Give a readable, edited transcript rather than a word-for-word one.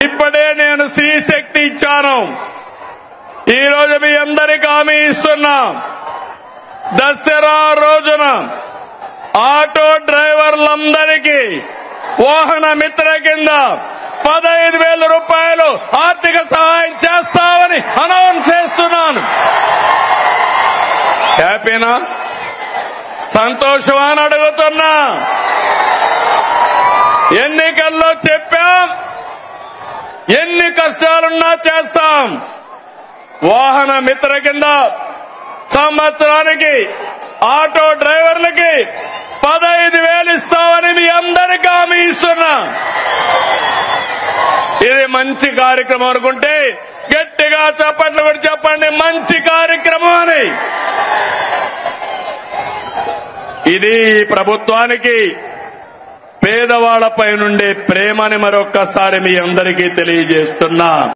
ఇప్పుడే నేను స్త్రీ శక్తి ఇచ్చాను. ఈ రోజు మీ అందరికీ హామీ ఇస్తున్నా, దసరా రోజున ఆటో డ్రైవర్లందరికీ వాహన మిత్ర కింద 15,000 రూపాయలు ఆర్థిక సహాయం చేస్తామని అనౌన్స్ చేస్తున్నాను. హ్యాపీనా? సంతోషమా అని అడుగుతున్నా. ఎన్నికల్లో చెప్పాం, ఎన్ని కష్టాలున్నా చేస్తాం. వాహన మిత్ర కింద సంవత్సరానికి ఆటో డ్రైవర్లకి 15,000 ఇస్తామని మీ అందరికీ హామీ ఇస్తున్నా. ఇది మంచి కార్యక్రమం అనుకుంటే గట్టిగా చప్పట్లు కూడా చెప్పండి, మంచి కార్యక్రమం అని. ఇది ప్రభుత్వానికి పేదవాళ్లపై నుండే ప్రేమని మరొక్కసారి మీ అందరికీ తెలియజేస్తున్నా.